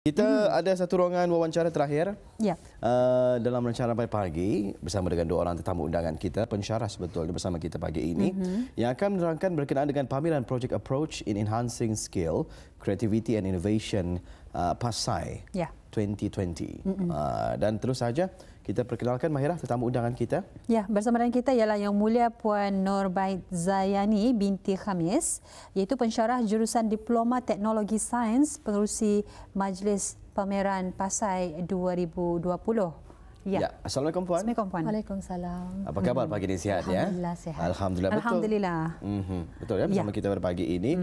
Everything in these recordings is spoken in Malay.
Kita ada satu ruangan wawancara terakhir dalam rancangan Rampai Pagi bersama dengan dua orang tetamu undangan kita, pensyarah sebetulnya bersama kita pagi ini yang akan menerangkan berkenaan dengan pameran Project Approach in Enhancing Skill, Creativity and Innovation PASAI 2020. Dan terus saja kita perkenalkan Mahirah tetamu undangan kita. Ya, bersama dengan kita ialah Yang Mulia Puan Norbait Zayani binti Khamis, iaitu pensyarah jurusan Diploma Teknologi Sains pengerusi Majlis Pameran PASAI 2020. Ya. Assalamualaikum Puan. Assalamualaikum Puan. Waalaikumsalam. Apa khabar pagi ini, sihat ya? Alhamdulillah sihat. Alhamdulillah, betul. Alhamdulillah. Betul ya, bersama kita pada pagi ini.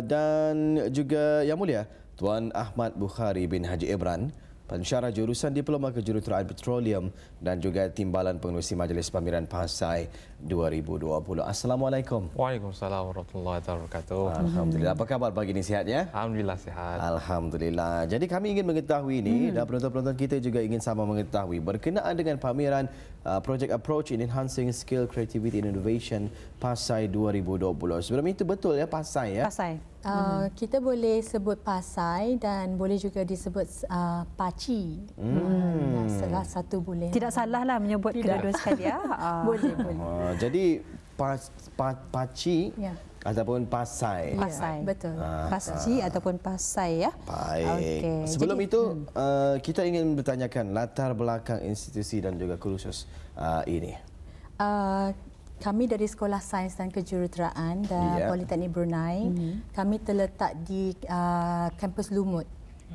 Dan juga Yang Mulia Tuan Ahmad Bukhari bin Haji Ibran, pensyarah jurusan Diploma Kejuruteraan Petroleum dan juga Timbalan Pengerusi Majlis Pameran PASAI 2020. Assalamualaikum. Waalaikumsalam warahmatullahi wabarakatuh. Alhamdulillah. Apa khabar pagi ini, sihat ya? Alhamdulillah sihat. Alhamdulillah. Jadi kami ingin mengetahui ini dan penonton-penonton kita juga ingin sama mengetahui berkenaan dengan pameran Project Approach in Enhancing Skill, Creativity and Innovation PASAI 2020. Sebelum itu betul ya PASAI ya? PASAI. Kita boleh sebut PASAI dan boleh juga disebut PACI. Salah satu boleh. Tidak salah lah menyebut kedua-dua sekali ya. Boleh. Jadi PACI ataupun PASAI. PASAI. Betul. PASCI ataupun PASAI ya. Baik. Okay. Sebelum itu kita ingin bertanyakan latar belakang institusi dan juga kursus ini. Kami dari Sekolah Sains dan Kejuruteraan dan Politeknik Brunei, kami terletak di kampus Lumut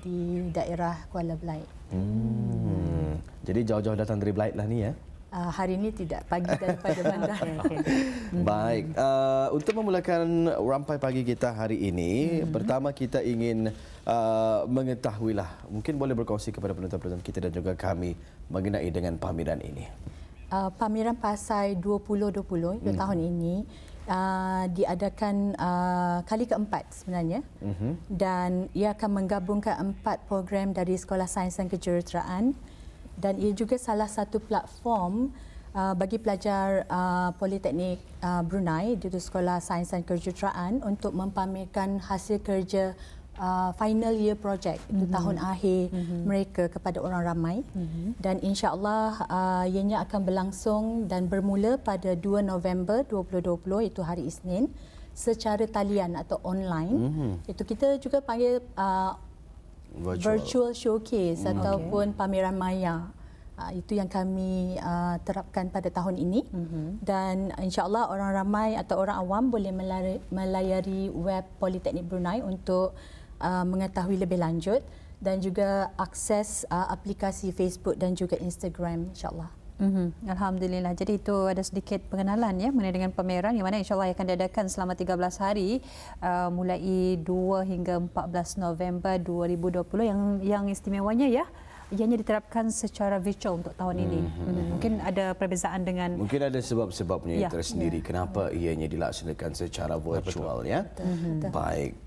di daerah Kuala Belait. Jadi jauh-jauh datang dari Belait lah ni ya? Hari ini tidak, pagi daripada bandar. Baik, untuk memulakan rampai pagi kita hari ini, pertama kita ingin mengetahuilah, mungkin boleh berkongsi kepada penonton-penonton kita dan juga kami mengenai dengan pameran ini. Pameran PASAI 2020 tahun ini diadakan kali keempat sebenarnya, dan ia akan menggabungkan 4 program dari Sekolah Sains dan Kejuruteraan, dan ia juga salah satu platform bagi pelajar Politeknik Brunei di Sekolah Sains dan Kejuruteraan untuk mempamerkan hasil kerja final year project itu tahun akhir mereka kepada orang ramai, dan insya-Allah ianya akan berlangsung dan bermula pada 2 November 2020 itu hari Isnin secara talian atau online. Itu kita juga panggil virtual showcase ataupun pameran maya. Itu yang kami terapkan pada tahun ini, dan insya-Allah orang ramai atau orang awam boleh melayari web Politeknik Brunei untuk mengetahui lebih lanjut dan juga akses aplikasi Facebook dan juga Instagram, insya-Allah. Alhamdulillah. Jadi itu ada sedikit pengenalan ya mengenai dengan pameran yang mana insya-Allah akan diadakan selama 13 hari mulai 2 hingga 14 November 2020. Yang istimewanya ya, ianya diterapkan secara virtual untuk tahun ini. Mungkin ada perbezaan dengan... Mungkin ada sebab-sebabnya tersendiri kenapa ianya dilaksanakan secara virtual ya. Baik.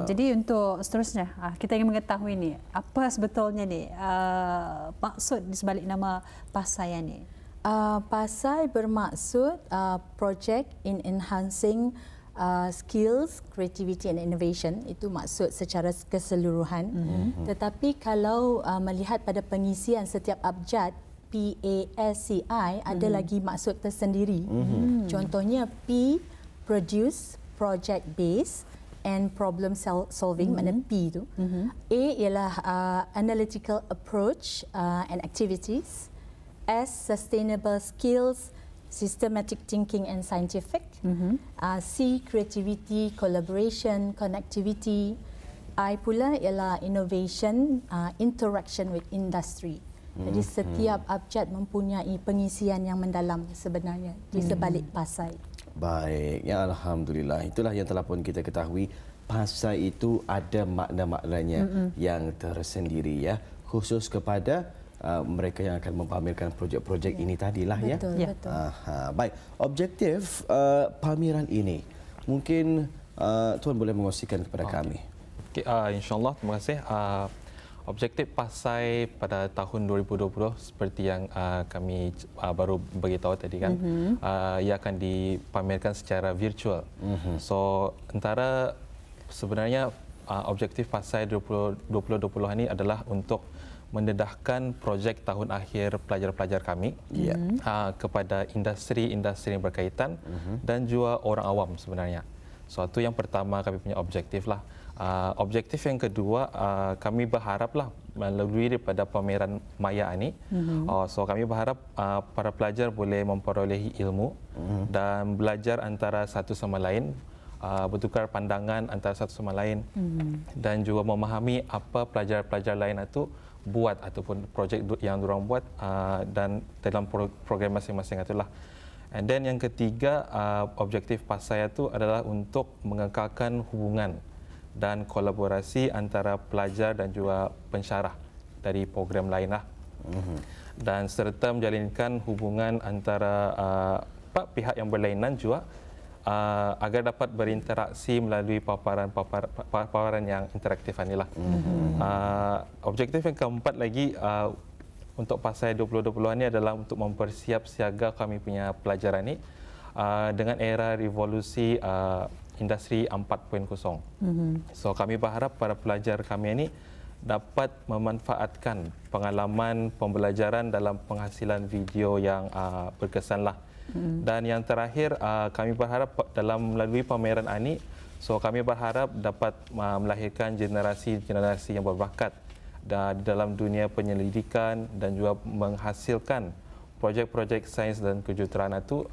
Jadi untuk seterusnya, kita ingin mengetahui ni, apa sebetulnya ni maksud di sebalik nama PASAI ni? PASAI bermaksud Project in Enhancing Skills, Creativity and Innovation, itu maksud secara keseluruhan. Tetapi kalau melihat pada pengisian setiap abjad PASCI ada lagi maksud tersendiri. Contohnya P, Produce, Project Base and Problem Solving, mana P itu. A ialah Analytical Approach and Activities. S, Sustainable Skills, Systematic Thinking and Scientific. C, Creativity, Collaboration, Connectivity. I pula ialah Innovation, Interaction with Industry. Jadi setiap abjad mempunyai pengisian yang mendalam sebenarnya di sebalik PASAI. Baik, ya Alhamdulillah. Itulah yang telah pun kita ketahui, PASAI itu ada makna-maknanya yang tersendiri ya, khusus kepada mereka yang akan mempamerkan projek-projek ini tadilah ya. Betul. Baik, objektif pameran ini mungkin Tuan boleh mengkongsikan kepada kami. InsyaAllah, terima kasih. Objektif PASAI pada tahun 2020 seperti yang kami baru beritahu tadi kan, ia akan dipamerkan secara virtual. So antara sebenarnya objektif PASAI 2020 ini adalah untuk mendedahkan projek tahun akhir pelajar-pelajar kami kepada industri-industri yang berkaitan dan juga orang awam sebenarnya. Suatu yang pertama kami punya objektif lah. Objektif yang kedua, kami berharaplah melalui daripada pameran Maya ini, so kami berharap para pelajar boleh memperolehi ilmu dan belajar antara satu sama lain, bertukar pandangan antara satu sama lain, dan juga memahami apa pelajar-pelajar lain itu buat ataupun projek yang diorang buat dan dalam program masing-masing itulah. And then yang ketiga, objektif PASAI itu adalah untuk mengekalkan hubungan dan kolaborasi antara pelajar dan juga pensyarah dari program lain lah. Dan serta menjalinkan hubungan antara pihak yang berlainan juga agar dapat berinteraksi melalui paparan yang interaktif inilah. Objektif yang keempat lagi untuk PASAI 2020 ini adalah untuk mempersiap siaga kami punya pelajar ini dengan era revolusi industri 4.0. So kami berharap para pelajar kami ini dapat memanfaatkan pengalaman pembelajaran dalam penghasilan video yang berkesan lah. Dan yang terakhir, kami berharap dalam melalui pameran ini, so kami berharap dapat melahirkan generasi-generasi yang berbakat dalam dunia penyelidikan dan juga menghasilkan projek-projek sains dan kejuruteraan itu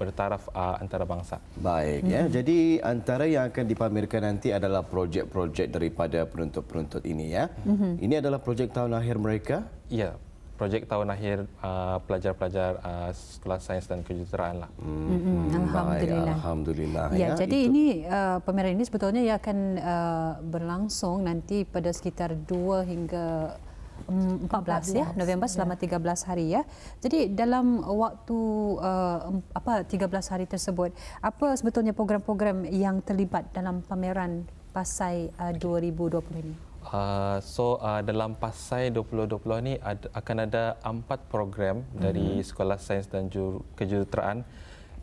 bertaraf antarabangsa. Baik, ya. Jadi antara yang akan dipamerkan nanti adalah projek-projek daripada penuntut-penuntut ini, ya. Ini adalah projek tahun akhir mereka? Ya, projek tahun akhir pelajar-pelajar sekolah sains dan kejuruteraan lah. Alhamdulillah. Baik, alhamdulillah. Ya, jadi ini pameran ini sebetulnya ia akan berlangsung nanti pada sekitar 2 hingga 14 ya, November selama 13 hari ya. Jadi dalam waktu 13 hari tersebut, apa sebetulnya program-program yang terlibat dalam pameran PASAI 2020 ini? Dalam PASAI 2020 ini akan ada 4 program dari Sekolah Sains dan Kejuruteraan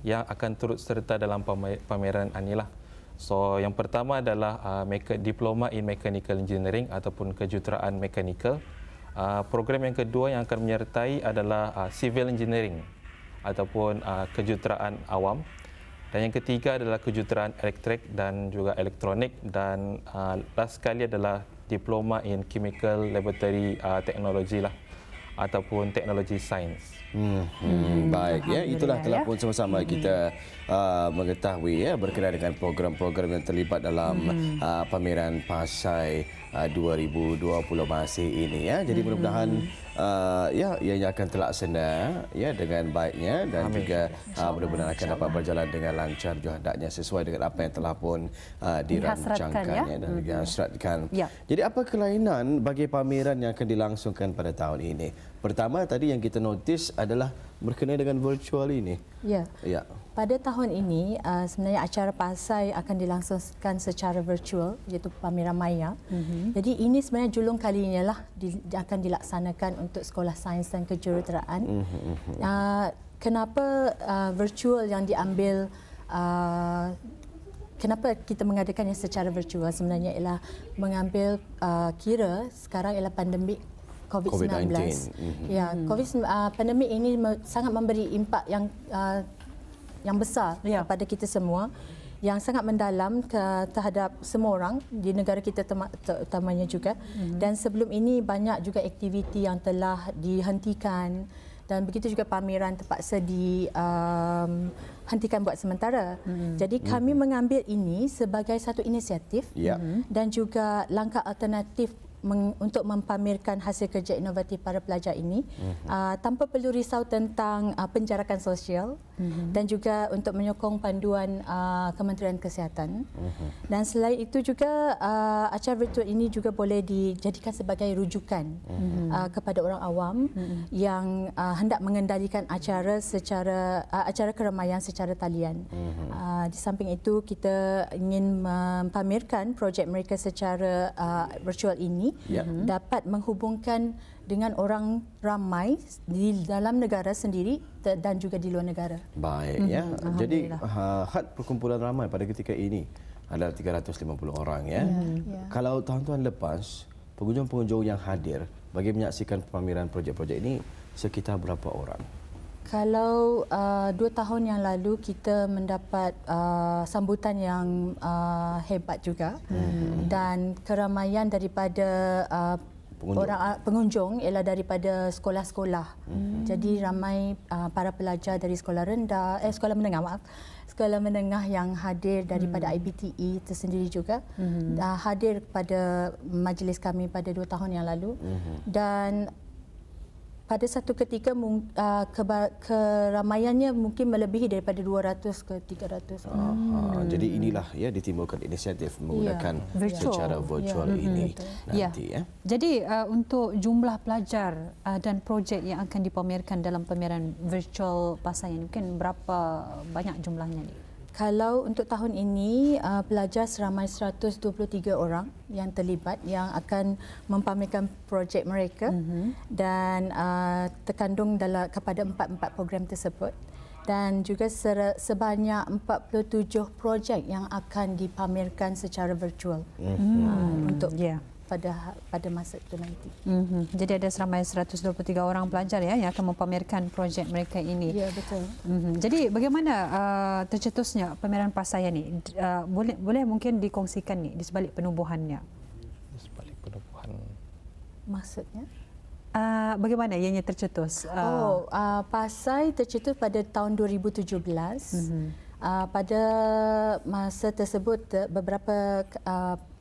yang akan turut serta dalam pameran inilah. So yang pertama adalah Diploma in Mechanical Engineering ataupun kejuruteraan mekanikal. Program yang kedua yang akan menyertai adalah Civil Engineering ataupun kejuruteraan awam. Dan yang ketiga adalah kejuruteraan elektrik dan juga elektronik, dan last sekali adalah Diploma in Chemical Laboratory Technology lah ataupun teknologi sains. Baik, ya, itulah telah pun sama-sama kita mengetahui ya berkenaan dengan program-program yang terlibat dalam pameran PASAI 2020 masih ini ya. Jadi mudah-mudahan ya ianya akan terlaksana ya dengan baiknya dan Amin. Juga mudah-mudahan akan dapat berjalan dengan lancar juga hendaknya sesuai dengan apa yang telah pun dirancangkannya dan dihasratkan. Ya. Jadi apa kelainan bagi pameran yang akan dilangsungkan pada tahun ini? Pertama tadi yang kita notis adalah berkenaan dengan virtual ini. Ya. Ya. Pada tahun ini sebenarnya acara PASAI akan dilangsungkan secara virtual, iaitu pameran Maya. Jadi ini sebenarnya julung kalinya lah akan dilaksanakan untuk Sekolah Sains dan Kejuruteraan. Kenapa virtual yang diambil? Kenapa kita mengadakannya secara virtual? Sebenarnya ialah mengambil kira sekarang ialah pandemik COVID-19. Ya, pandemik ini sangat memberi impak yang besar kepada kita semua, yang sangat mendalam terhadap semua orang di negara kita terutamanya juga. Dan sebelum ini banyak juga aktiviti yang telah dihentikan dan begitu juga pameran terpaksa dihentikan buat sementara. Jadi kami mengambil ini sebagai satu inisiatif dan juga langkah alternatif untuk mempamerkan hasil kerja inovatif para pelajar ini tanpa perlu risau tentang penjarakan sosial dan juga untuk menyokong panduan Kementerian Kesihatan. Dan selain itu juga acara virtual ini juga boleh dijadikan sebagai rujukan kepada orang awam yang hendak mengendalikan acara keramaian secara talian. Di samping itu kita ingin mempamerkan projek mereka secara virtual ini dapat menghubungkan dengan orang ramai di dalam negara sendiri dan juga di luar negara. Baik, ya. Jadi had perkumpulan ramai pada ketika ini adalah 350 orang ya. Kalau tahun-tahun lepas, pengunjung-pengunjung yang hadir bagi menyaksikan pameran projek-projek ini sekitar berapa orang? Kalau 2 tahun yang lalu kita mendapat sambutan yang hebat juga dan keramaian daripada pengunjung ialah daripada sekolah-sekolah. Jadi ramai para pelajar dari sekolah menengah yang hadir daripada IBTE tersendiri juga hadir pada majlis kami pada 2 tahun yang lalu dan pada satu ketika keramaiannya mungkin melebihi daripada 200 ke 300. Jadi inilah ya ditimbulkan inisiatif menggunakan secara virtual ini nanti ya. Jadi untuk jumlah pelajar dan projek yang akan dipamerkan dalam pameran virtual Pasayan mungkin berapa banyak jumlahnya ni? Kalau untuk tahun ini, pelajar seramai 123 orang yang terlibat yang akan mempamerkan projek mereka dan terkandung kepada 4 program tersebut dan juga sebanyak 47 projek yang akan dipamerkan secara virtual untuk pada masa itu nanti. Jadi ada seramai 123 orang pelajar ya yang akan mempamerkan projek mereka ini. Ya, betul. Jadi bagaimana tercetusnya pameran Pasayan ini? Boleh mungkin dikongsikan ni di sebalik penubuhannya? Di sebalik penubuhan. Maksudnya? Bagaimana ianya tercetus? Pasai tercetus pada tahun 2017. Pada masa tersebut beberapa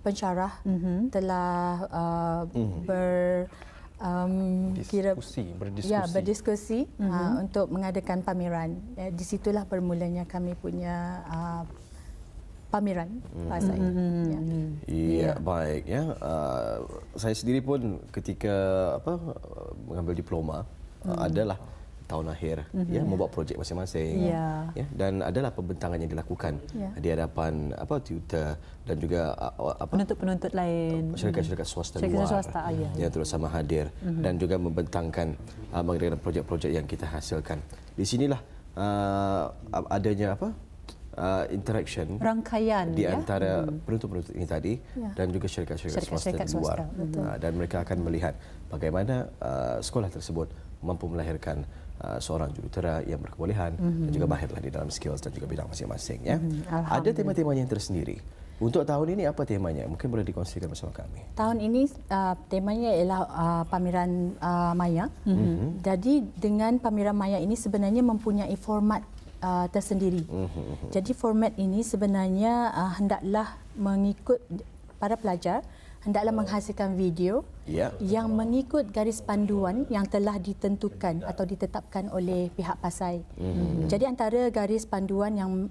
pensyarah telah berdiskusi untuk mengadakan pameran. Di situlah bermulanya kami punya pameran Pasai. Baik ya. Saya sendiri pun ketika mengambil diploma adalah tahun akhir membuat projek masing-masing dan adalah pembentangan yang dilakukan di hadapan tutor dan juga penuntut-penuntut lain, syarikat-syarikat swasta luar yang terus sama hadir dan juga membentangkan mengenai projek-projek yang kita hasilkan. Di sinilah adanya interaction rangkaian di antara penuntut-penuntut ini tadi dan juga syarikat-syarikat swasta di luar dan mereka akan melihat bagaimana sekolah tersebut mampu melahirkan seorang jurutera yang berkebolehan dan juga mahirlah di dalam skills dan juga bidang masing-masing ya. Ada tema-temanya yang tersendiri. Untuk tahun ini apa temanya? Mungkin boleh dikongsikan bersama kami. Tahun ini temanya ialah pameran maya. Jadi dengan pameran maya ini sebenarnya mempunyai format tersendiri. Jadi format ini sebenarnya hendaklah mengikut para pelajar hendaklah menghasilkan video yang mengikut garis panduan yang telah ditentukan atau ditetapkan oleh pihak Pasai. Jadi antara garis panduan yang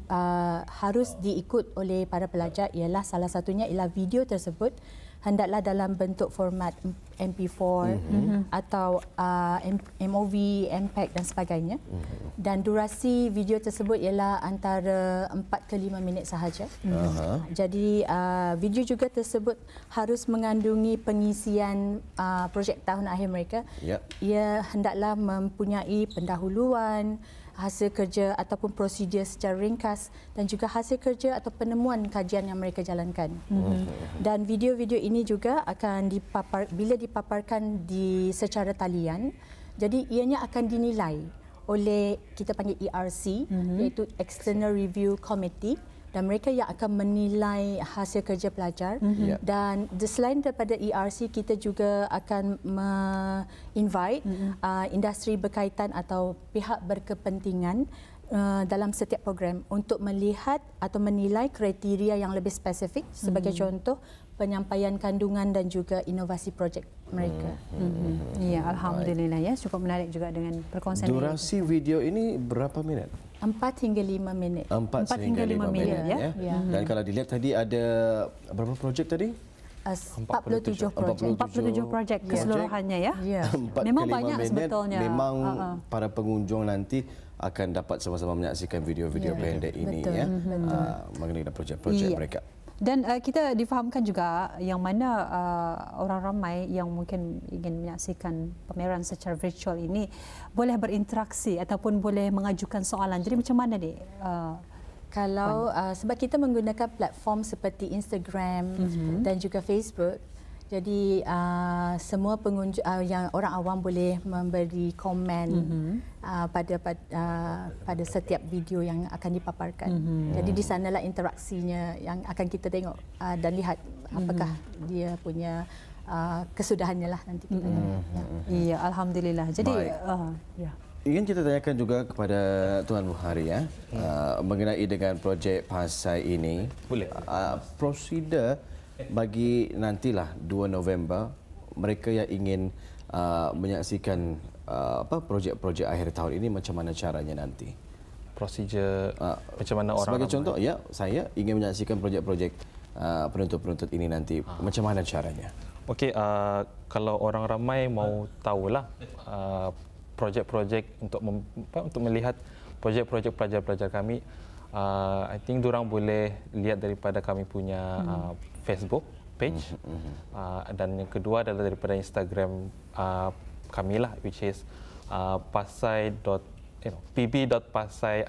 harus diikut oleh para pelajar ialah salah satunya ialah video tersebut hendaklah dalam bentuk format MP4 atau MOV, MPEG dan sebagainya. Dan durasi video tersebut ialah antara 4 ke 5 minit sahaja. Jadi video juga tersebut harus mengandungi pengisian projek tahun akhir mereka. Ia hendaklah mempunyai pendahuluan, hasil kerja ataupun prosedur secara ringkas dan juga hasil kerja atau penemuan kajian yang mereka jalankan. Dan video-video ini juga akan bila dipaparkan secara talian, jadi ianya akan dinilai oleh kita panggil ERC, iaitu External Review Committee, dan mereka yang akan menilai hasil kerja pelajar. Dan selain daripada ERC, kita juga akan invite industri berkaitan atau pihak berkepentingan dalam setiap program untuk melihat atau menilai kriteria yang lebih spesifik sebagai contoh penyampaian kandungan dan juga inovasi projek mereka. Ya, alhamdulillah ya, cukup menarik juga dengan perkongsian. Durasi video ini berapa minit? 4 hingga 5 minit. 4 hingga 5 minit ya. Dan kalau dilihat tadi ada berapa projek tadi? 47 projek keseluruhannya ya. Memang banyak sebetulnya. Memang para pengunjung nanti akan dapat sama-sama menyaksikan video-video pendek ini ya mengenai projek-projek mereka. Dan kita difahamkan juga yang mana orang ramai yang mungkin ingin menyaksikan pameran secara virtual ini boleh berinteraksi ataupun boleh mengajukan soalan. Jadi macam mana ni Kalau sebab kita menggunakan platform seperti Instagram dan juga Facebook, jadi semua pengunjung yang orang awam boleh memberi komen pada setiap video yang akan dipaparkan. Jadi di sanalah interaksinya yang akan kita tengok dan lihat apakah dia punya kesudahannya lah nanti kita lihat. Iya, alhamdulillah. Jadi ya. Ingin kita tanyakan juga kepada Tuan Bukhari mengenai dengan projek Pasai ini. Boleh. Prosedur bagi nantilah 2 November mereka yang ingin menyaksikan projek-projek akhir tahun ini, macam mana caranya nanti? Prosedur macam mana orang sebagai contoh, ya, saya ingin menyaksikan projek-projek penuntut-penuntut ini nanti, macam mana caranya? Okey, kalau orang ramai mau tahulah projek-projek untuk melihat projek-projek pelajar-pelajar kami, I think diorang boleh lihat daripada kami punya Facebook page, dan yang kedua adalah daripada Instagram kami lah, which is pb.pasai_SSE.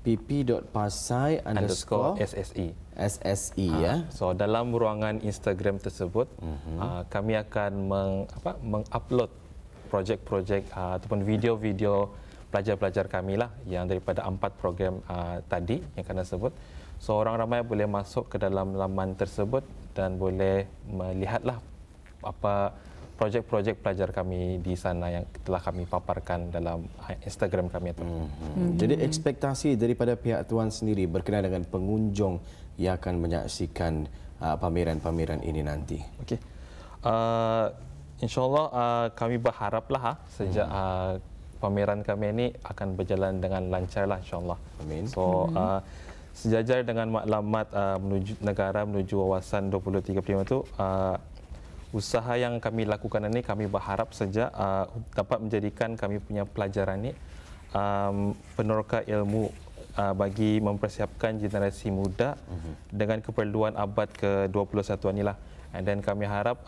pp.pasai_SSE. Ya. So dalam ruangan Instagram tersebut, kami akan mengupload projek-projek ataupun video-video pelajar-pelajar kami lah yang daripada 4 program tadi yang kena sebut. So orang ramai boleh masuk ke dalam laman tersebut dan boleh melihatlah apa projek-projek pelajar kami di sana yang telah kami paparkan dalam Instagram kami itu. Jadi ekspektasi daripada pihak tuan sendiri berkenaan dengan pengunjung yang akan menyaksikan pameran-pameran ini nanti. Okey. InsyaAllah kami berharaplah sejak pameran kami ini akan berjalan dengan lancarlah, insyaAllah. Amin. So sejajar dengan maklumat menuju negara menuju wawasan 2035 itu, usaha yang kami lakukan ini kami berharap saja dapat menjadikan kami punya pelajaran ini peneroka ilmu bagi mempersiapkan generasi muda dengan keperluan abad ke-21 inilah. And then kami harap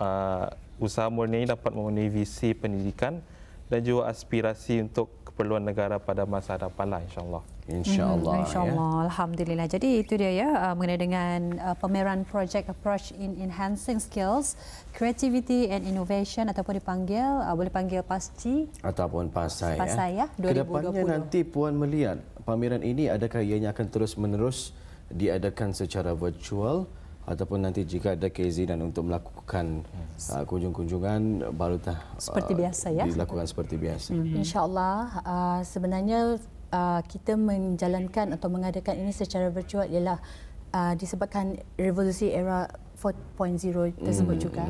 usaha murni ini dapat memenuhi visi pendidikan dan juga aspirasi untuk keperluan negara pada masa hadapan lah, insyaAllah. InsyaAllah. InsyaAllah. Ya. Alhamdulillah. Jadi itu dia ya, mengenai dengan pameran Project Approach in Enhancing Skills, Creativity and Innovation ataupun dipanggil, boleh panggil PASCI. Ataupun Pasai. Pasai ya, 2020. Kedepannya nanti Puan melihat pameran ini adakah ianya akan terus-menerus diadakan secara virtual ataupun nanti jika ada keinginan untuk melakukan kunjung-kunjungan barulah seperti biasa ya, dilakukan seperti biasa. InsyaAllah sebenarnya kita menjalankan atau mengadakan ini secara virtual ialah disebabkan revolusi era 4.0 tersebut juga.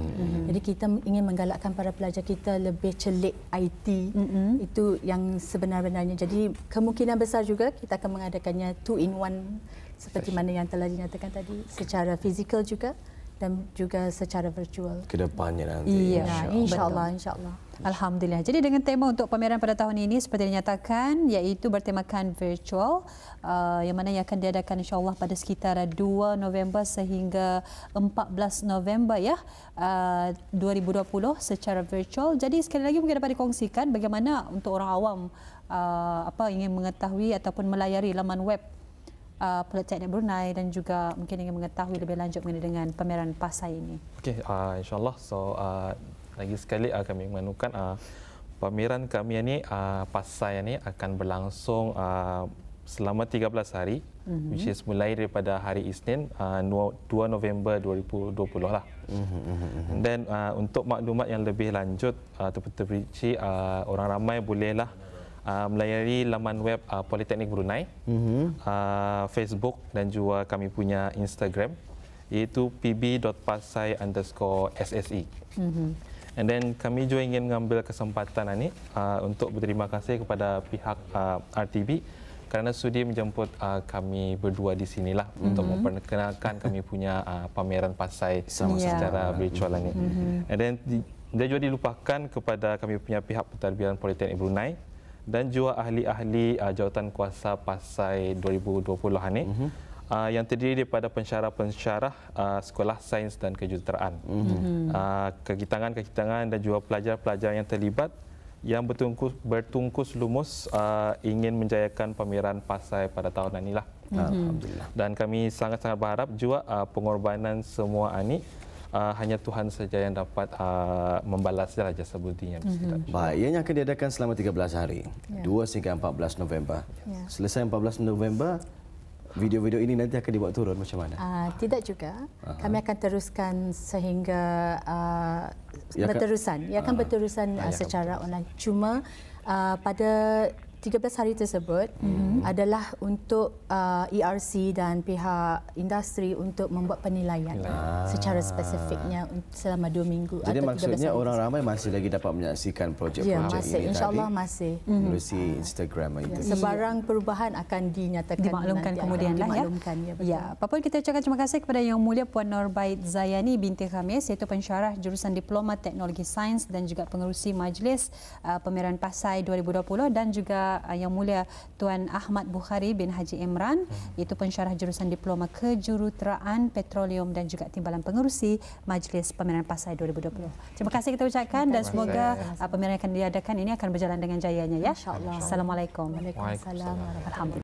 Jadi kita ingin menggalakkan para pelajar kita lebih celik IT. Itu yang sebenar-benarnya. Jadi kemungkinan besar juga kita akan mengadakannya 2-in-1 seperti mana yang telah dinyatakan tadi, secara fizikal juga dan juga secara virtual. Kedepannya nanti. Iya, insyaAllah. Alhamdulillah. Jadi dengan tema untuk pameran pada tahun ini seperti dinyatakan, iaitu bertemakan virtual, yang mana yang akan diadakan insyaAllah pada sekitar 2 November sehingga 14 November ya, 2020 secara virtual. Jadi sekali lagi mungkin dapat dikongsikan bagaimana untuk orang awam ingin mengetahui ataupun melayari laman web Politeknik Brunei dan juga mungkin ingin mengetahui lebih lanjut mengenai dengan pameran Pasai ini. Okey, insyaAllah. So lagi sekali kami mengumumkan pameran kami ini Pasai ini akan berlangsung selama 13 hari, which is mulai daripada hari Isnin 2 November 2020 lah. Dan untuk maklumat yang lebih lanjut ataupun terperinci, orang ramai bolehlah melayari laman web Politeknik Brunei, Facebook dan juga kami punya Instagram, iaitu pb.pasai_SSE. And then kami juga ingin mengambil kesempatan ini untuk berterima kasih kepada pihak RTB kerana sudi menjemput kami berdua di sinilah untuk memperkenalkan kami punya pameran Pasai secara virtual ini. And then dia juga dilupakan kepada kami punya pihak pentadbiran Politeknik Brunei dan juga ahli-ahli jawatan kuasa Pasai 2020 ini yang terdiri daripada pensyarah-pensyarah Sekolah Sains dan Kejuruteraan, kegitangan-kegitangan dan juga pelajar-pelajar yang terlibat yang bertungkus lumus ingin menjayakan pameran Pasai pada tahun inilah. Alhamdulillah. Dan kami sangat-sangat berharap juga pengorbanan semua anik hanya Tuhan saja yang dapat membalas jasa budinya. Baik, ianya akan diadakan selama 13 hari, 2 hingga 14 November. Selesai 14 November, video-video ini nanti akan dibuat turun macam mana? Tidak juga. Kami akan teruskan sehingga berterusan. Ia akan berterusan secara online. Cuma pada 13 hari tersebut adalah untuk ERC dan pihak industri untuk membuat penilaian secara spesifiknya selama 2 minggu. Jadi maksudnya orang ramai masih lagi dapat menyaksikan projek-projek ini InsyaAllah masih. Melalui Instagram itu. Sebarang perubahan akan dinyatakan dimaklumkan kemudian lah ya. Apa pun kita ucapkan terima kasih kepada Yang Mulia Puan Norbaid Zayani binti Khamis, iaitu pensyarah jurusan Diploma Teknologi Sains dan juga pengerusi Majlis Pameran Pasai 2020, dan juga Yang Mulia Tuan Ahmad Bukhari bin Haji Imran, iaitu pensyarah jurusan Diploma Kejuruteraan Petroleum dan juga timbalan pengerusi Majlis Pameran Pasai 2020. Terima kasih kita ucapkan dan semoga pameran yang akan diadakan ini akan berjalan dengan jayanya ya. InsyaAllah. Assalamualaikum. Waalaikumsalam. Alhamdulillah.